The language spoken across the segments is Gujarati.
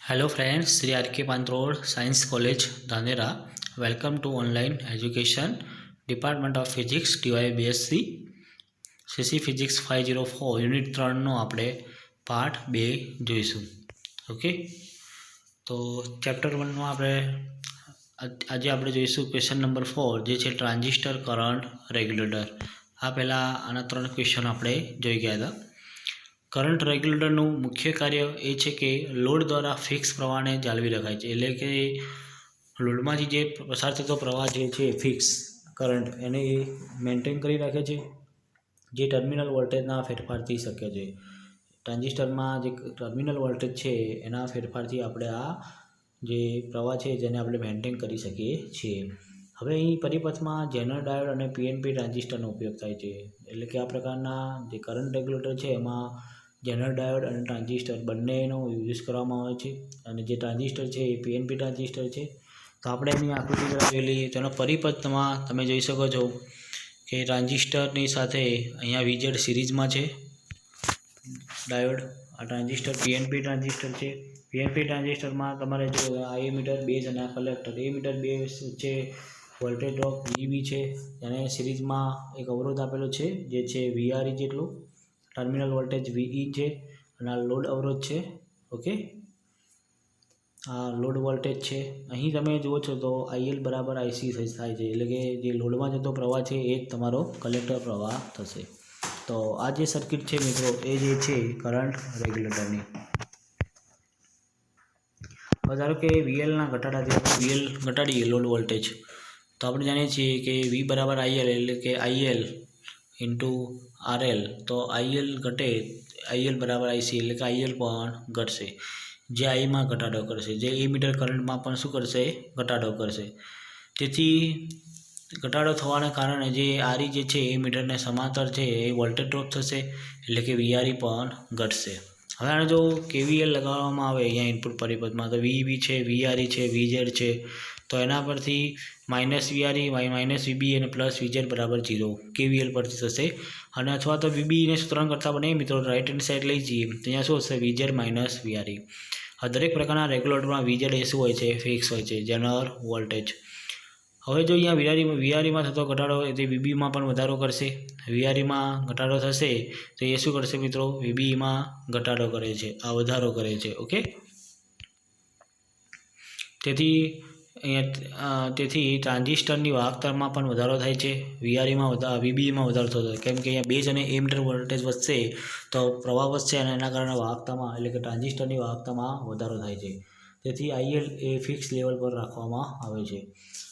Hello friends, Sri R.K. Pantrod Science College, Dhanera. Welcome to online education, Department of Physics, TY BSc, CC Physics 504, unit 3નો આપણે પાર્ટ 2 જોઈશું. ઓકે, તો ચેપ્ટર 1માં આજે આપણે જોઈશું ક્વેશ્ચન નંબર 4, જે છે ટ્રાન્ઝિસ્ટર કરંટ રેગ્યુલેટર. આ પહેલાં આના 3 ક્વેશ્ચન આપણે જોઈ ગયા હતા. કરંટ રેગ્યુલેટરનું મુખ્ય કાર્ય એ છે કે લોડ દ્વારા ફિક્સ પ્રવાહને જાળવી રખાય છે. એટલે કે લોડમાંથી જે પસાર થતો પ્રવાહ જે છે ફિક્સ કરંટ એને એ મેન્ટેન કરી રાખે છે, જે ટર્મિનલ વોલ્ટેજના ફેરફારથી શક્ય છે. ટ્રાન્ઝિસ્ટરમાં જે ટર્મિનલ વોલ્ટેજ છે એના ફેરફારથી આપણે આ જે પ્રવાહ છે જેને આપણે મેન્ટેન કરી શકીએ છીએ. હવે અહીં પરિપથમાં જેનર ડાયોડ અને પીએનપી ટ્રાન્ઝિસ્ટરનો ઉપયોગ થાય છે. એટલે કે આ પ્રકારના જે કરંટ રેગ્યુલેટર છે એમાં જેનર ડાયોડ અને ટ્રાન્ઝિસ્ટર બંનેનો યુઝ કરવામાં આવે છે. અને જે ટ્રાન્ઝિસ્ટર છે એ પીએનપી ટ્રાન્ઝિસ્ટર છે. તો આપણે એની આકૃતિ જોયેલી, તેનો પરિપથમાં તમે જોઈ શકો છો કે ટ્રાન્ઝિસ્ટરની સાથે અહીંયા વીઝેડ સિરીઝમાં છે ડાયોડ. આ ટ્રાન્ઝિસ્ટર પીએનપી ટ્રાન્ઝિસ્ટર છે. પીએનપી ટ્રાન્ઝિસ્ટરમાં તમારે જો આ એમીટર બેઝ અને આ કલેક્ટર, એમીટર બેઝ વચ્ચે વોલ્ટેજ ડ્રોપ VB છે, અને સિરીઝમાં એક અવરોધ આપેલો છે જે છે VRE જેટલું. ટર્મિનલ વોલ્ટેજ VE છે અને આ લોડ અવરોધ છે. ઓકે, આ લોડ વોલ્ટેજ છે. અહીં તમે જુઓ છો તો IL બરાબર IC થાય છે. એટલે કે જે લોડમાં જતો પ્રવાહ છે એ જ તમારો કલેક્ટર પ્રવાહ થશે. તો આ જે સર્કિટ છે મિત્રો એ જે છે કરંટ રેગ્યુલેટરની. હવે ધારો કે VLના ઘટાડાથી આપણે VL ઘટાડીએ લોડ વોલ્ટેજ, તો આપણે જાણીએ છીએ કે V બરાબર IL, એટલે કે IL ઇન્ટુ RL. તો IL ઘટે, IL બરાબર IC, એટલે કે IL પણ ઘટશે, જે Iમાં ઘટાડો કરશે, જે એમીટર કરંટમાં પણ શું કરશે, ઘટાડો કરશે. તેથી ઘટાડો થવાના કારણે જે RE જે છે એ મીટરને સમાંતર છે એ વોલ્ટેજ ડ્રોપ થશે, એટલે કે VRE પણ ઘટશે. હવે આને જો KVL લગાવવામાં આવે અહીંયા ઇનપુટ પરિપથમાં, તો VB છે, VRE છે, VZ છે, તો એના પરથી માઇનસ VRE માઇનસ VB અને પ્લસ VZ બરાબર 0 KVL પરથી થશે. અને અથવા તો VBને સૂત્રણ કરતાં બનાવીએ મિત્રો, રાઇટ હેન્ડ સાઈડ લઈ જઈએ તો અહીંયા શું હશે, VZ માઇનસ VRE. આ દરેક પ્રકારના રેગ્યુલેટરમાં VZ એ શું હોય છે, ફિક્સ હોય છે, જેનર વોલ્ટેજ. હવે જો અહીંયા VREમાં થતો ઘટાડો એ VBમાં પણ વધારો કરશે. VREમાં ઘટાડો થશે તો એ શું કરશે મિત્રો, VBમાં ઘટાડો કરે છે, આ વધારો કરે છે. ઓકે, તેથી ટ્રાન્ઝિસ્ટરની વાહકતામાં પણ વધારો થાય છે. VBમાં વધારો થતો હોય, કેમ કે અહીંયા બેઝ અને એમીટર વોલ્ટેજ વધશે તો પ્રવાહ વધશે અને એના કારણે વાહકતામાં, એટલે કે ટ્રાન્ઝિસ્ટરની વાહકતામાં વધારો થાય છે. તેથી IL એ ફિક્સ લેવલ પર રાખવામાં આવે છે.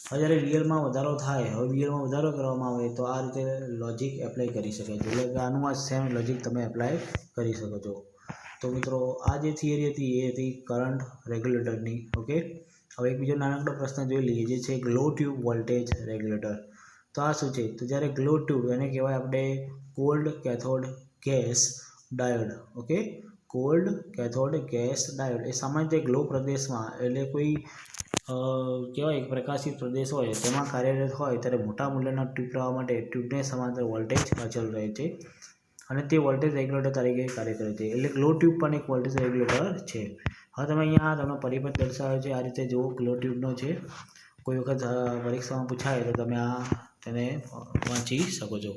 હવે જ્યારે VLમાં વધારો થાય, હવે VLમાં વધારો કરવામાં આવે તો આ રીતે લોજિક એપ્લાય કરી શકાય છે. એટલે કે આનું આ સેમ લોજિક તમે એપ્લાય કરી શકો છો. તો મિત્રો આ જે થિયરી હતી એ હતી કરંટ રેગ્યુલેટરની. ઓકે, હવે એક બીજો નાનકડો પ્રશ્ન જોઈ લઈએ, જે છે ગ્લો ટ્યુબ વોલ્ટેજ રેગ્યુલેટર. તો આ શું છે, તો જ્યારે ગ્લો ટ્યુબ, એને કહેવાય આપણે cold cathode gas diode. Okay, cold cathode gas diode એ સામાન્ય રીતે ગ્લો પ્રદેશમાં, એટલે કોઈ કહેવાય પ્રકાશિત પ્રદેશ હોય તેમાં કાર્યરત હોય ત્યારે મોટા મૂલ્યના ટ્યુબ પ્રવાહ માટે ટ્યુબને સમાંતર વોલ્ટેજ અચલ રહે છે અને તે વોલ્ટેજ રેગ્યુલેટર તરીકે કાર્ય કરે છે. એટલે ગ્લો ટ્યુબ પણ એક વોલ્ટેજ રેગ્યુલેટર છે. હવે તમે અહીંયા તમને પરિપથ દર્શાવ્યો છે, આ રીતે જુઓ ગ્લો ટ્યુબનો છે. કોઈ વખત પરીક્ષામાં પૂછાય તો તમે તેને વાંચી શકો છો.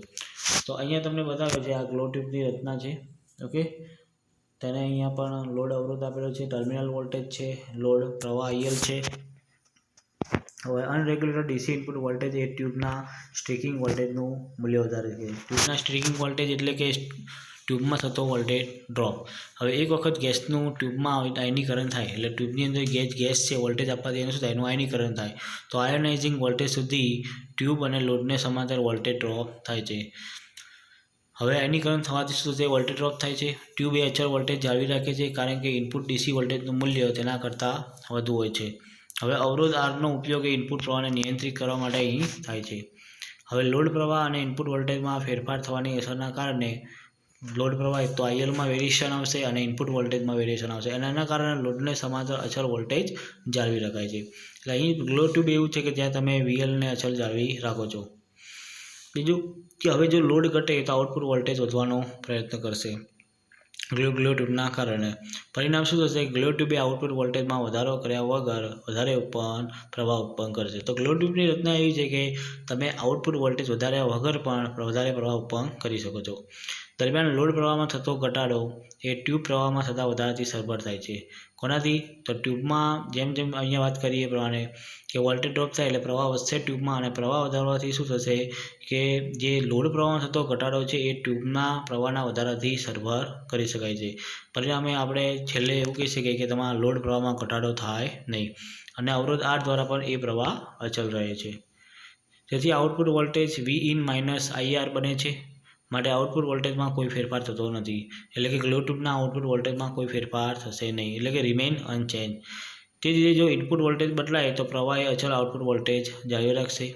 તો અહીંયા તમને બતાવ્યો છે આ ગ્લો ટ્યુબની રચના છે. ઓકે, તેને અહીંયા પણ લોડ અવરોધ આપેલો છે, ટર્મિનલ વોલ્ટેજ છે, લોડ પ્રવાહ IL છે. હવે અનરેગ્યુલર DC ઇનપુટ વોલ્ટેજ એ ટ્યુબના સ્ટ્રીકિંગ વોલ્ટેજનું મૂલ્ય વધારે છે. ટ્યુબના સ્ટ્રીકિંગ વોલ્ટેજ એટલે કે ટ્યુબમાં થતો વોલ્ટેજ ડ્રોપ. હવે એક વખત ગેસનું ટ્યુબમાં આયનીકરણ થાય, એટલે ટ્યુબની અંદર ગેસ છે વોલ્ટેજ આપવાથી એનું શું થાય, એનું આયનીકરણ થાય, તો આયોનાઇઝિંગ વોલ્ટેજ સુધી ટ્યુબ અને લોડને સમાંતર વોલ્ટેજ ડ્રોપ થાય છે. હવે આયનીકરણ થવાથી શું થશે, વોલ્ટેજ ડ્રોપ થાય છે. ટ્યુબ એ અચળ વોલ્ટેજ જાળવી રાખે છે, કારણ કે ઇનપુટ DC વોલ્ટેજનું મૂલ્ય તેના કરતાં વધુ હોય છે. હવે અવરોધ Rનો ઉપયોગ એ ઇનપુટ પ્રવાહને નિયંત્રિત કરવા માટે અહીં થાય છે. હવે લોડ પ્રવાહ અને ઇનપુટ વોલ્ટેજમાં ફેરફાર થવાની અસરના કારણે લોડ પ્રવાહ એક તો ILમાં વેરિએશન આવશે અને ઇનપુટ વોલ્ટેજમાં વેરિએશન આવશે, અને એના કારણે લોડને સમાંતર અચળ વોલ્ટેજ જાળવી રખાય છે. એટલે અહીં ગ્લો ટ્યુબ એવું છે કે જ્યાં તમે VLને અચળ જાળવી રાખો છો. બીજું કે હવે જો લોડ ઘટે તો આઉટપુટ વોલ્ટેજ વધવાનો પ્રયત્ન કરશે. ગ્લો ટ્યુબના કારણે પરિણામ શું થશે? ગ્લો ટ્યુબે આઉટપુટ વોલ્ટેજમાં વધારો કર્યા વગર વધારે પ્રવાહ ઉત્પન્ન કરશે. તો ગ્લો ટ્યુબની રચના એવી છે કે તમે આઉટપુટ વોલ્ટેજ વધાર્યા વગર પણ વધારે પ્રવાહ ઉત્પન્ન કરી શકો છો. દરમિયાન લોડ પ્રવાહમાં થતો ઘટાડો એ ટ્યુબ પ્રવાહમાં થતા વધારાથી સરભર થાય છે. કોનાથી? તો ટ્યુબમાં જેમ જેમ અહીંયા વાત કરીએ એ પ્રમાણે કે વોલ્ટેજ ડ્રોપ થાય એટલે પ્રવાહ વધશે ટ્યુબમાં, અને પ્રવાહ વધારવાથી શું થશે કે જે લોડ પ્રવાહમાં થતો ઘટાડો છે એ ટ્યુબના પ્રવાહના વધારાથી સરભર કરી શકાય છે. પરિણામે આપણે છેલ્લે એવું કહી શકીએ કે તમારા લોડ પ્રવાહમાં ઘટાડો થાય નહીં, અને અવરોધ R દ્વારા પણ એ પ્રવાહ અચલ રહે છે. તેથી આઉટપુટ વોલ્ટેજ Vin - IR બને છે. માટે આઉટપુટ વોલ્ટેજમાં કોઈ ફેરફાર થતો નથી, એટલે કે ગ્લો ટ્યુબના આઉટપુટ વોલ્ટેજમાં કોઈ ફેરફાર થશે નહીં, એટલે કે રિમેઇન અનચેન્જ. તે જ રીતે જો ઇનપુટ વોલ્ટેજ બદલાય તો પ્રવાહ એ અચલ આઉટપુટ વોલ્ટેજ જાળવી રાખશે.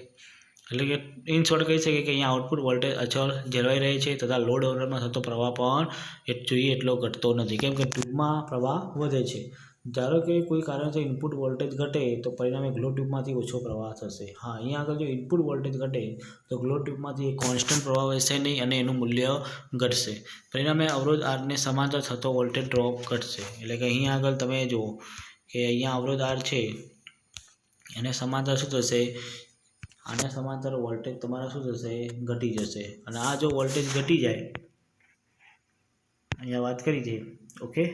એટલે કે ઇન શોર્ટ કહી શકીએ કે અહીંયા આઉટપુટ વોલ્ટેજ અચળ જળવાઈ રહે છે, તથા લોડ ઓવરલોડમાં થતો પ્રવાહ પણ જોઈએ એટલો ઘટતો નથી, કેમ કે ટ્યુબમાં પ્રવાહ વધે છે. ધારો કે કોઈ કારણસર ઇનપુટ વોલ્ટેજ ઘટે તો પરિણામે ગ્લો ટ્યુબમાંથી ઓછો પ્રવાહ થશે. હા, અહીંયા આગળ જો ઇનપુટ વોલ્ટેજ ઘટે તો ગ્લો ટ્યુબમાંથી એક કોન્સ્ટન્ટ પ્રવાહ વહેશે નહીં અને એનું મૂલ્ય ઘટશે. પરિણામે અવરોધ આરને સમાંતર થતો વોલ્ટેજ ડ્રોપ ઘટશે. એટલે કે અહીંયા આગળ તમે જુઓ કે અહીંયા અવરોધ આર છે એને સમાંતર શું થશે, આને સમાંતર વોલ્ટેજ તમારો શું થશે, ઘટી જશે. અને આ જો વોલ્ટેજ ઘટી જાય, અહીંયા વાત કરી છે ઓકે,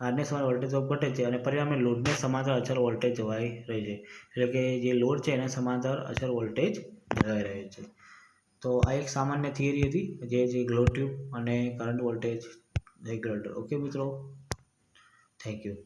આરને સમાંતર વોલ્ટેજ ડ્રોપ ઘટે છે અને પરિણામે લોડને સમાંતર અચળ વોલ્ટેજ જળવાઈ રહે છે. એટલે કે જે લોડ છે એને સમાંતર અચળ વોલ્ટેજ જળવાઈ રહે છે. તો આ એક સામાન્ય થિયરી હતી જે ગ્લો ટ્યુબ અને કરંટ વોલ્ટેજ રેગ્યુલેટર. ઓકે મિત્રો, થેન્ક યુ.